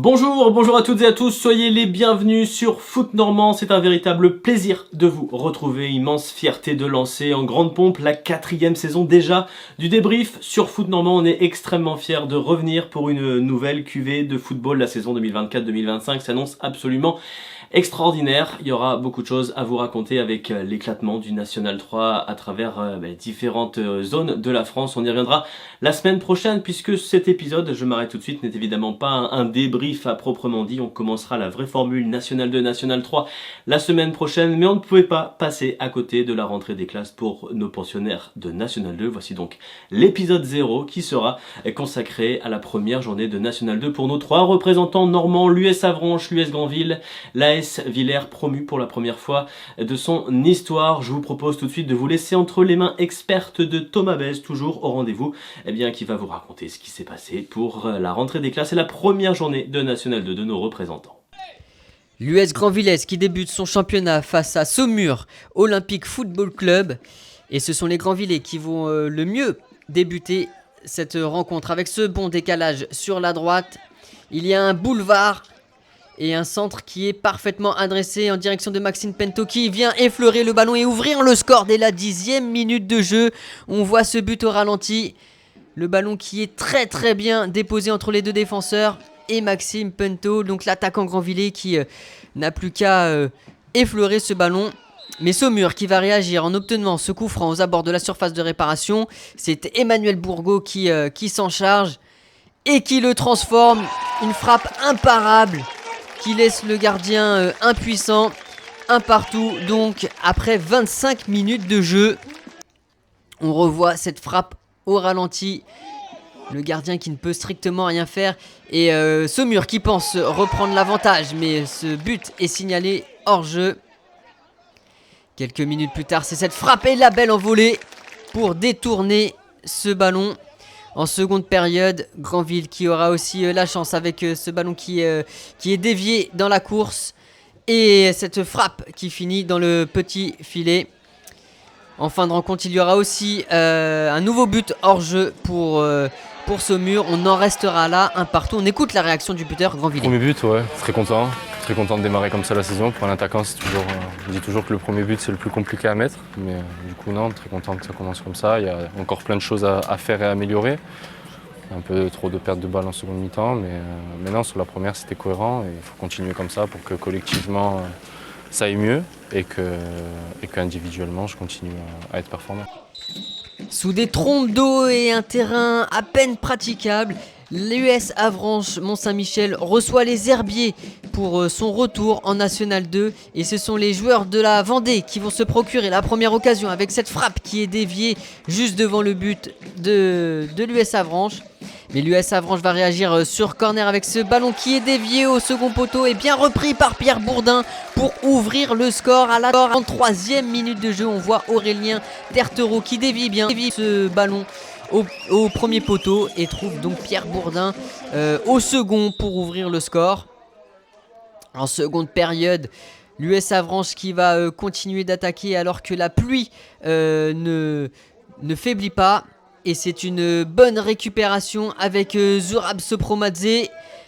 Bonjour à toutes et à tous, soyez les bienvenus sur Foot Normand, c'est un véritable plaisir de vous retrouver, immense fierté de lancer en grande pompe la 4e saison déjà du débrief sur Foot Normand. On est extrêmement fiers de revenir pour une nouvelle cuvée de football. La saison 2024-2025 s'annonce absolument extraordinaire. Il y aura beaucoup de choses à vous raconter avec l'éclatement du National 3 à travers différentes zones de la France. On y reviendra la semaine prochaine puisque cet épisode, je m'arrête tout de suite, n'est évidemment pas un débrief à proprement dit. On commencera la vraie formule National 2, National 3 la semaine prochaine, mais on ne pouvait pas passer à côté de la rentrée des classes pour nos pensionnaires de National 2. Voici donc l'épisode 0 qui sera consacré à la première journée de National 2 pour nos 3 représentants normands, l'US Avranches, l'US Granville, l'AS Villers promu pour la première fois de son histoire. Je vous propose tout de suite de vous laisser entre les mains expertes de Thomas Bez, toujours au rendez-vous, qui va vous raconter ce qui s'est passé pour la rentrée des classes et la première journée de National 2 de nos représentants. L'US Granvillès qui débute son championnat face à Saumur Olympique Football Club. Et ce sont les Granvillais qui vont le mieux débuter cette rencontre. Avec ce bon décalage sur la droite, il y a un boulevard et un centre qui est parfaitement adressé en direction de Maxime Pento qui vient effleurer le ballon et ouvrir le score dès la 10e minute de jeu. On voit ce but au ralenti. Le ballon qui est très bien déposé entre les deux défenseurs et Maxime Pento, donc l'attaquant Granvillais qui n'a plus qu'à effleurer ce ballon. Mais Saumur qui va réagir en obtenant ce coup franc aux abords de la surface de réparation. C'est Emmanuel Bourgault qui s'en charge et qui le transforme. Une frappe imparable qui laisse le gardien impuissant. Un partout donc après 25 minutes de jeu. On revoit cette frappe au ralenti. Le gardien qui ne peut strictement rien faire. Et Saumur qui pense reprendre l'avantage. Mais ce but est signalé hors jeu. Quelques minutes plus tard, c'est cette frappe et la belle envolée pour détourner ce ballon. En seconde période, Granville qui aura aussi la chance avec ce ballon qui est dévié dans la course. Et cette frappe qui finit dans le petit filet. En fin de rencontre, il y aura aussi un nouveau but hors jeu pour Saumur. On en restera là, un partout. On écoute la réaction du buteur Granville. Premier but, ouais, très content. Très content de démarrer comme ça la saison. Pour un attaquant, on dit toujours que le premier but c'est le plus compliqué à mettre. Mais du coup non, très content que ça commence comme ça. Il y a encore plein de choses à faire et à améliorer. Un peu trop de pertes de balles en seconde mi-temps. Mais non, sur la première c'était cohérent. Et il faut continuer comme ça pour que collectivement ça aille mieux. Et qu'individuellement je continue à être performant. Sous des trompes d'eau et un terrain à peine praticable, l'US Avranches Mont-Saint-Michel reçoit les Herbiers pour son retour en National 2 et ce sont les joueurs de la Vendée qui vont se procurer la première occasion avec cette frappe qui est déviée juste devant le but de l'US Avranches. Mais l'US Avranches va réagir sur corner avec ce ballon qui est dévié au second poteau et bien repris par Pierre Bourdin pour ouvrir le score à la 33e minute de jeu. On voit Aurélien Tertereau qui dévie ce ballon au premier poteau et trouve donc Pierre Bourdin au second pour ouvrir le score. En seconde période, l'US Avranches qui va continuer d'attaquer alors que la pluie ne faiblit pas. Et c'est une bonne récupération avec Zurab Sopromadze,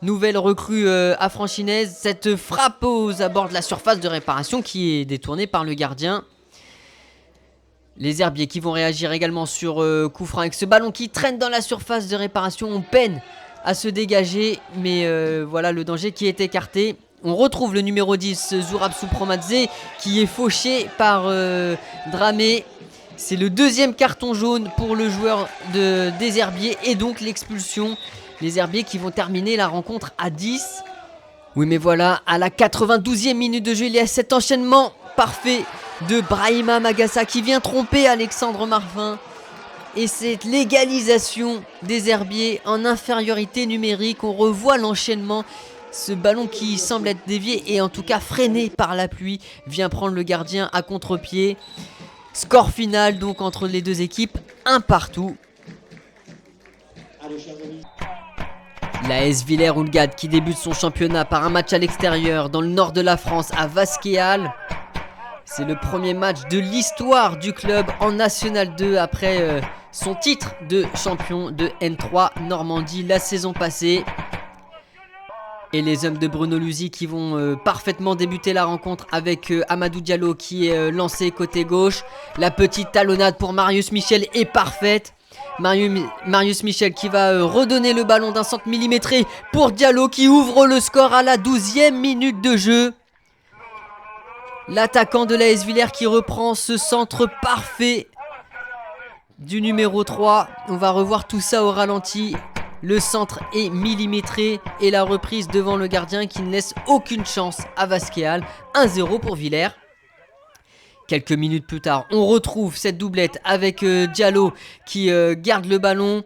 nouvelle recrue affranchinaise. Cette frappe aux abords de la surface de réparation qui est détournée par le gardien. Les Herbiers qui vont réagir également sur coup franc avec ce ballon qui traîne dans la surface de réparation. On peine à se dégager, mais voilà le danger qui est écarté. On retrouve le numéro 10, Zurab Sopromadze, qui est fauché par Dramé. C'est le deuxième carton jaune pour le joueur des Herbiers et donc l'expulsion. Les Herbiers qui vont terminer la rencontre à 10. Oui mais voilà, à la 92e minute de jeu, il y a cet enchaînement parfait de Brahima Magassa qui vient tromper Alexandre Marvin. Et cette l'égalisation des Herbiers en infériorité numérique. On revoit l'enchaînement. Ce ballon qui semble être dévié et en tout cas freiné par la pluie vient prendre le gardien à contre-pied. Score final donc entre les deux équipes, un partout. L'AS Villers-Houlgate qui débute son championnat par un match à l'extérieur dans le nord de la France à Vasquéal. C'est le premier match de l'histoire du club en National 2 après son titre de champion de N3 Normandie la saison passée. Et les hommes de Bruno Luzi qui vont parfaitement débuter la rencontre avec Amadou Diallo qui est lancé côté gauche. La petite talonnade pour Marius Michel est parfaite. Marius Michel qui va redonner le ballon d'un centre millimétré pour Diallo qui ouvre le score à la 12e minute de jeu. L'attaquant de l'AS Villers qui reprend ce centre parfait du numéro 3. On va revoir tout ça au ralenti. Le centre est millimétré et la reprise devant le gardien qui ne laisse aucune chance à Vasquéal. 1-0 pour Villers. Quelques minutes plus tard, on retrouve cette doublette avec Diallo qui garde le ballon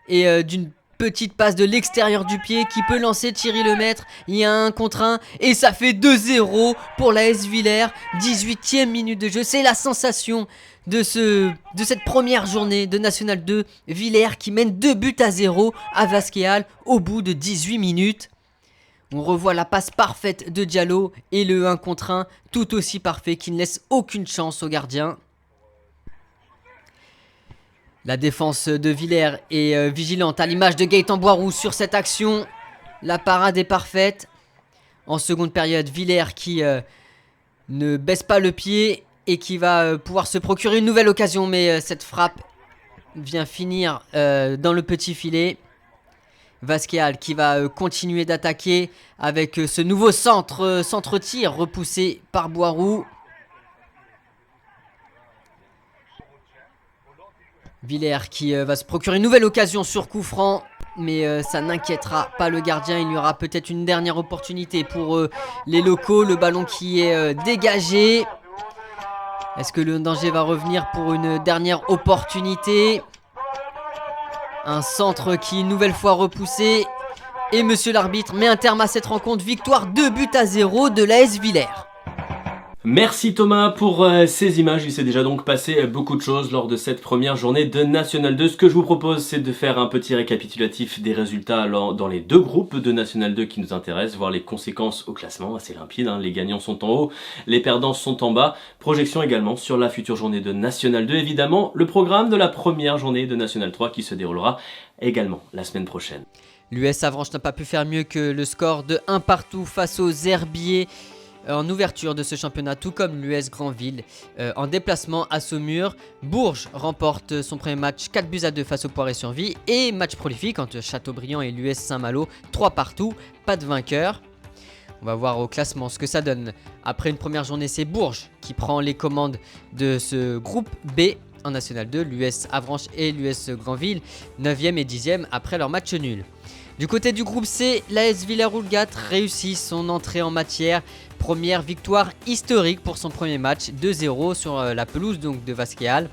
et d'une petite passe de l'extérieur du pied qui peut lancer Thierry Lemaître. Il y a un contre 1 et ça fait 2-0 pour l'AS Villers. 18e minute de jeu, c'est la sensation de cette première journée de National 2. Villers qui mène 2-0 à Vasquéal au bout de 18 minutes. On revoit la passe parfaite de Diallo et le 1 contre 1 tout aussi parfait qui ne laisse aucune chance au gardien. La défense de Villers est vigilante à l'image de Gaëtan Boiroux sur cette action. La parade est parfaite. En seconde période, Villers qui ne baisse pas le pied et qui va pouvoir se procurer une nouvelle occasion. Mais cette frappe vient finir dans le petit filet. Vasquéal qui va continuer d'attaquer avec ce nouveau centre-tir repoussé par Boiroux. Villers qui va se procurer une nouvelle occasion sur coup franc. Mais ça n'inquiétera pas le gardien. Il y aura peut-être une dernière opportunité pour les locaux. Le ballon qui est dégagé. Est-ce que le danger va revenir pour une dernière opportunité? Un centre qui une nouvelle fois repoussé. Et monsieur l'arbitre met un terme à cette rencontre. Victoire 2-0 de l'AS Villers. Merci Thomas pour ces images. Il s'est déjà donc passé beaucoup de choses lors de cette première journée de National 2. Ce que je vous propose, c'est de faire un petit récapitulatif des résultats dans les deux groupes de National 2 qui nous intéressent, voir les conséquences au classement, assez limpide, hein. Les gagnants sont en haut, les perdants sont en bas. Projection également sur la future journée de National 2. Évidemment, le programme de la première journée de National 3 qui se déroulera également la semaine prochaine. L'US Avranches n'a pas pu faire mieux que le score de 1-1 face aux Herbiers en ouverture de ce championnat, tout comme l'US Granville en déplacement à Saumur. Bourges remporte son premier match 4-2 face au Poiré-sur-Vie et match prolifique entre Châteaubriand et l'US Saint-Malo, 3-3, pas de vainqueur. On va voir au classement ce que ça donne. Après une première journée, c'est Bourges qui prend les commandes de ce groupe B en National 2, l'US Avranches et l'US Granville, 9e et 10e après leur match nul. Du côté du groupe C, l'AS Villers-Houlgat réussit son entrée en matière. Première victoire historique pour son premier match, 2-0 sur la pelouse donc de Vasquéal.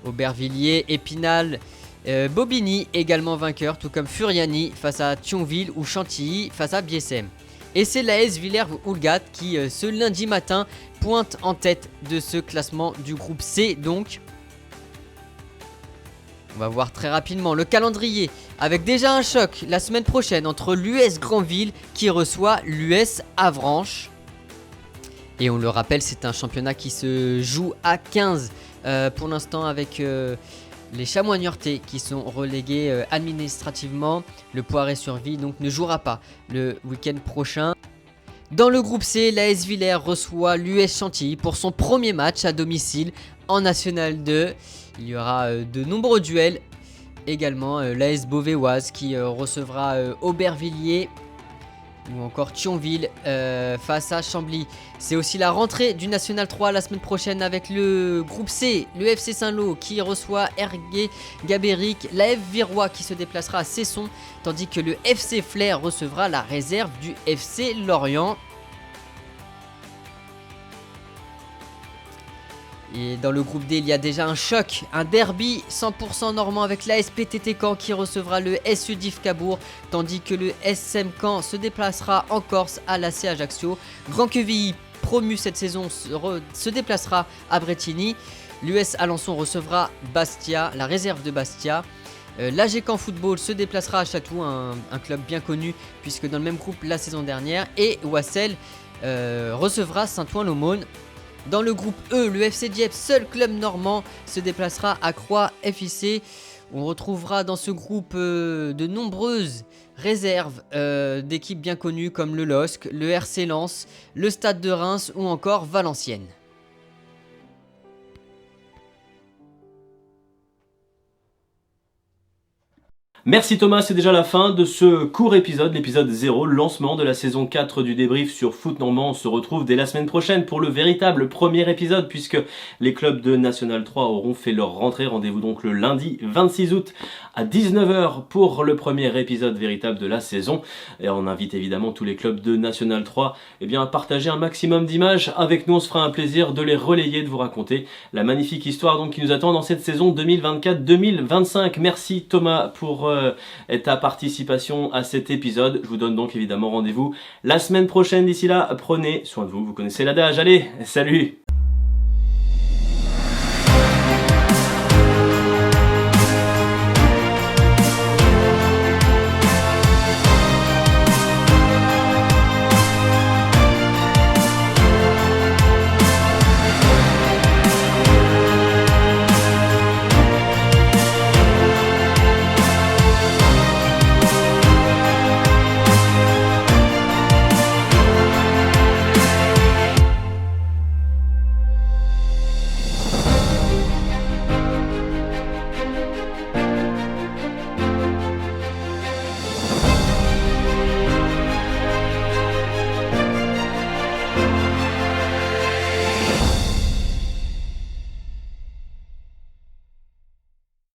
Aubervilliers, Épinal, Bobigny également vainqueur, tout comme Furiani face à Thionville ou Chantilly face à Biessem. Et c'est l'AS Villers-Houlgat qui, ce lundi matin, pointe en tête de ce classement du groupe C donc. On va voir très rapidement le calendrier avec déjà un choc la semaine prochaine entre l'US Granville qui reçoit l'US Avranches. Et on le rappelle, c'est un championnat qui se joue à 15 pour l'instant avec les Chamois Niortais qui sont relégués administrativement. Le Poiré-sur-Vie donc ne jouera pas le week-end prochain. Dans le groupe C, l'AS Villers reçoit l'US Chantilly pour son premier match à domicile en National 2. Il y aura de nombreux duels. Également l'AS Beauvaisoise qui recevra Aubervilliers ou encore Thionville face à Chambly. C'est aussi la rentrée du National 3 la semaine prochaine avec le groupe C, le FC Saint-Lô qui reçoit Ergué-Gabéric, l'AF Virois qui se déplacera à Cesson, tandis que le FC Flers recevra la réserve du FC Lorient. Et dans le groupe D, il y a déjà un choc, un derby 100% normand avec l'ASPTT Caen qui recevra le SUDIF Cabourg, tandis que le SM Caen se déplacera en Corse à l'AC Ajaccio. Grand Quevilly, promu cette saison, se déplacera à Bretigny. L'US Alençon recevra Bastia, la réserve de Bastia. L'AG Caen Football se déplacera à Chatou, un club bien connu puisque dans le même groupe la saison dernière. Et Wassel recevra Saint-Ouen-l'Aumône. Dans le groupe E, le FC Dieppe, seul club normand, se déplacera à Croix FIC. On retrouvera dans ce groupe de nombreuses réserves d'équipes bien connues comme le LOSC, le RC Lens, le Stade de Reims ou encore Valenciennes. Merci Thomas, c'est déjà la fin de ce court épisode, l'épisode 0, le lancement de la saison 4 du débrief sur Foot Normand. On se retrouve dès la semaine prochaine pour le véritable premier épisode puisque les clubs de National 3 auront fait leur rentrée. Rendez-vous donc le lundi 26 août à 19h pour le premier épisode véritable de la saison. Et on invite évidemment tous les clubs de National 3 à partager un maximum d'images avec nous. On se fera un plaisir de les relayer, de vous raconter la magnifique histoire donc qui nous attend dans cette saison 2024-2025. Merci Thomas pour ta participation à cet épisode. Je vous donne donc évidemment rendez-vous la semaine prochaine. D'ici là, prenez soin de vous. Vous connaissez l'adage. Allez, salut!